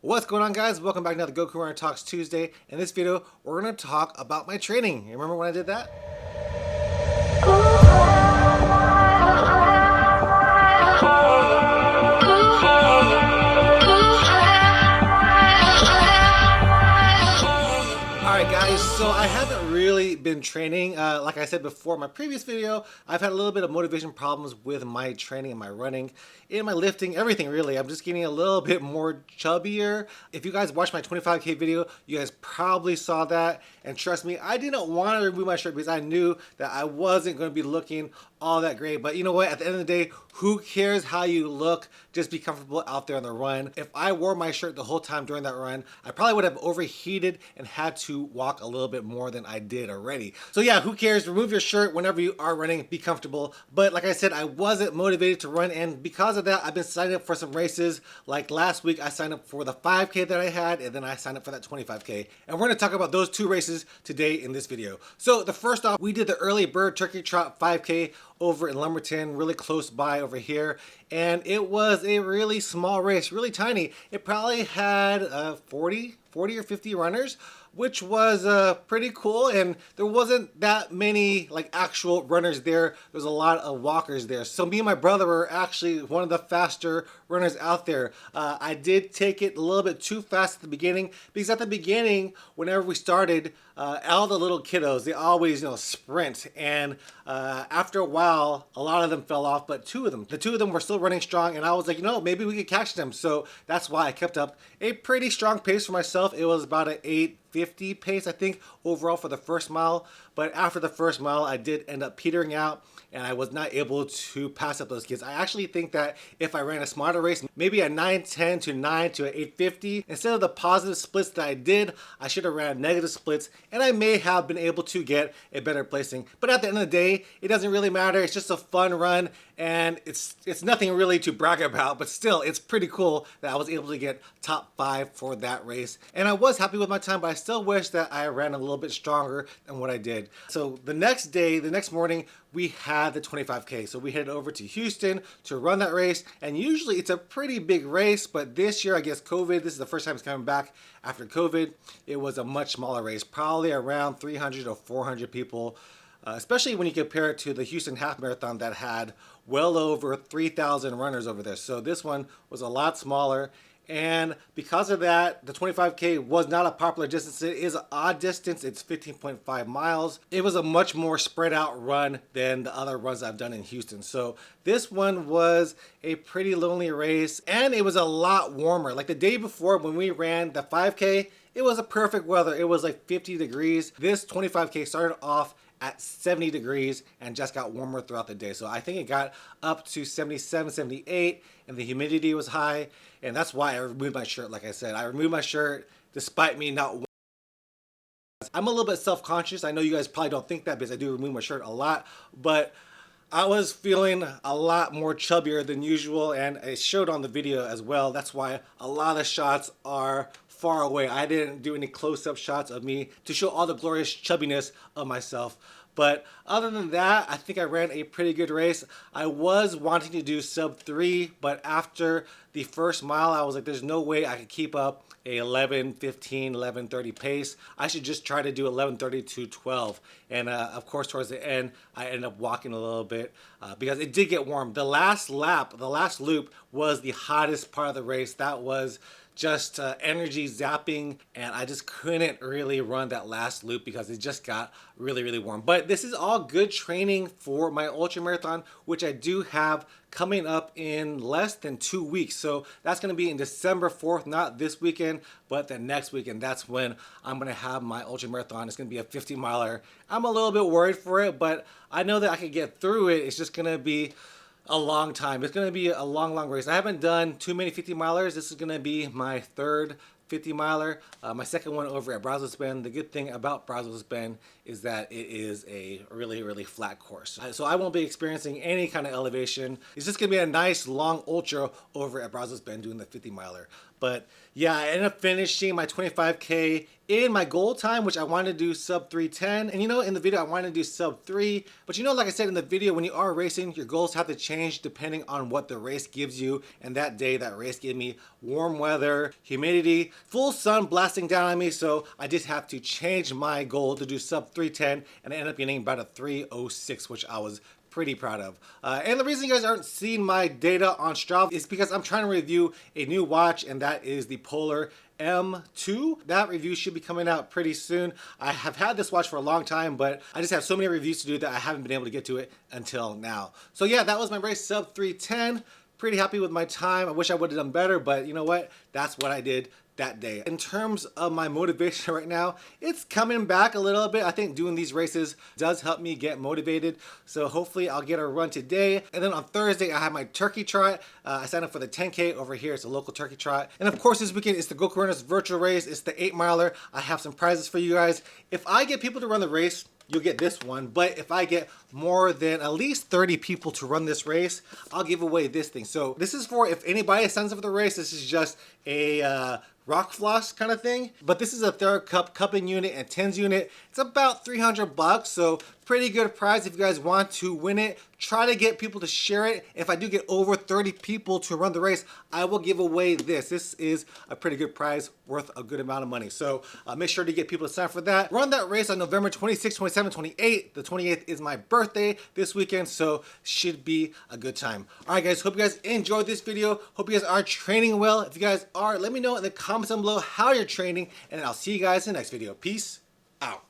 What's going on, guys? Welcome back to the Goku Runner Talks Tuesday. In this video, we're going to talk about my training. You remember when I did that? Alright guys, so I haven't really been training. Like I said before in my previous video, I've had a little bit of motivation problems with my training and my running, and my lifting, everything really. I'm just getting a little bit more chubbier. If you guys watched my 25K video, you guys probably saw that. And trust me, I didn't want to remove my shirt because I knew that I wasn't going to be looking all that great. But you know what? At the end of the day, who cares how you look? Just be comfortable out there on the run. If I wore my shirt the whole time during that run, I probably would have overheated and had to walk a little bit more than I did already. So yeah, who cares? Remove your shirt whenever you are running. Be comfortable. But like I said, I wasn't motivated to run, and because of that, I've been signing up for some races. Like last week, I signed up for the 5K that I had, and then I signed up for that 25K. And we're going to talk about those two races today in this video. So the first off, we did the early bird turkey trot 5K over in Lumberton, really close by over here, and it was a really small race, really tiny. It probably had 40 or 50 runners, which was pretty cool, and there wasn't that many like actual runners there. There's a lot of walkers there. So me and my brother were actually one of the faster runners out there. I did take it a little bit too fast at the beginning, because at the beginning, whenever we started, all the little kiddos, they always sprint, and after a while, a lot of them fell off, but the two of them were still running strong, and I was like, maybe we could catch them. So that's why I kept up a pretty strong pace for myself. It was about an 8:50 pace, I think, overall for the first mile. But after the first mile, I did end up petering out, and I was not able to pass up those kids. I actually think that if I ran a smarter race, maybe a 9:10 to 9 to an 8:50, instead of the positive splits that I did, I should have ran negative splits, and I may have been able to get a better placing. But at the end of the day, it doesn't really matter. It's just a fun run, and it's nothing really to brag about, but still, it's pretty cool that I was able to get top 5 for that race. And I was happy with my time, but I still wish that I ran a little bit stronger than what I did. So the next day, the next morning, we had the 25K. So we headed over to Houston to run that race. And usually it's a pretty big race, but this year, I guess COVID, this is the first time it's coming back after COVID. It was a much smaller race, probably around 300 or 400 people, especially when you compare it to the Houston Half Marathon that had well over 3,000 runners over there. So this one was a lot smaller. And because of that, the 25K was not a popular distance. It is an odd distance. It's 15.5 miles. It was a much more spread out run than the other runs I've done in Houston. So this one was a pretty lonely race, and it was a lot warmer. Like the day before when we ran the 5K, it was a perfect weather. It was like 50 degrees. This 25K started off at 70 degrees and just got warmer throughout the day. So I think it got up to 77, 78, and the humidity was high. And that's why I removed my shirt. Like I said, I removed my shirt despite me not. I'm a little bit self-conscious. I know you guys probably don't think that because I do remove my shirt a lot, but I was feeling a lot more chubbier than usual, and it showed on the video as well. That's why a lot of shots are far away. I didn't do any close-up shots of me to show all the glorious chubbiness of myself. But other than that, I think I ran a pretty good race. I was wanting to do sub 3, but after the first mile, I was like, there's no way I could keep up a 11:15, 11:30 pace. I should just try to do 11:30 to 12. And of course, towards the end, I ended up walking a little bit because it did get warm. The last lap, the last loop was the hottest part of the race. That was just energy zapping, and I just couldn't really run that last loop because it just got really, really warm. But this is all good training for my ultra marathon, which I do have coming up in less than 2 weeks. So that's going to be in December 4th, not this weekend, but the next weekend. That's when I'm going to have my ultra marathon. It's going to be a 50 miler. I'm a little bit worried for it, but I know that I can get through it. It's just going to be a long time. It's going to be a long, long race. I haven't done too many 50 milers. This is going to be my third 50 miler. My second one over at Brazos Bend. The good thing about Brazos Bend is that it is a really, really flat course. So I won't be experiencing any kind of elevation. It's just going to be a nice long ultra over at Brazos Bend doing the 50 miler. But yeah, I ended up finishing my 25K in my goal time, which I wanted to do sub 3:10. And you know, in the video, I wanted to do sub 3. But you know, like I said in the video, when you are racing, your goals have to change depending on what the race gives you. And that day, that race gave me warm weather, humidity, full sun blasting down on me. So I just have to change my goal to do sub 3:10. And I ended up getting about a 3:06, which I was pretty proud of. And the reason you guys aren't seeing my data on Strava is because I'm trying to review a new watch, and that is the Polar M2. That review should be coming out pretty soon. I have had this watch for a long time, but I just have so many reviews to do that I haven't been able to get to it until now. So yeah, that was my race, sub 3:10. Pretty happy with my time. I wish I would have done better, but you know what? That's what I did that day. In terms of my motivation right now, it's coming back a little bit. I think doing these races does help me get motivated. So hopefully I'll get a run today. And then on Thursday, I have my turkey trot. I signed up for the 10K over here. It's a local turkey trot. And of course, this weekend it's the Goku Runners virtual race. It's the 8 miler. I have some prizes for you guys. If I get people to run the race, you'll get this one. But if I get more than at least 30 people to run this race, I'll give away this thing. So this is for if anybody signs up for the race. This is just a rock floss kind of thing. But this is a Theracup cupping unit and tens unit. It's about 300 bucks. So pretty good prize if you guys want to win it. Try to get people to share it. If I do get over 30 people to run the race, I will give away this. This is a pretty good prize worth a good amount of money. So make sure to get people to sign up for that. Run that race on November 26, 27, 28. The 28th is my birthday this weekend, so should be a good time. All right, guys, hope you guys enjoyed this video. Hope you guys are training well. If you guys are, let me know in the comments down below how you're training, and I'll see you guys in the next video. Peace out.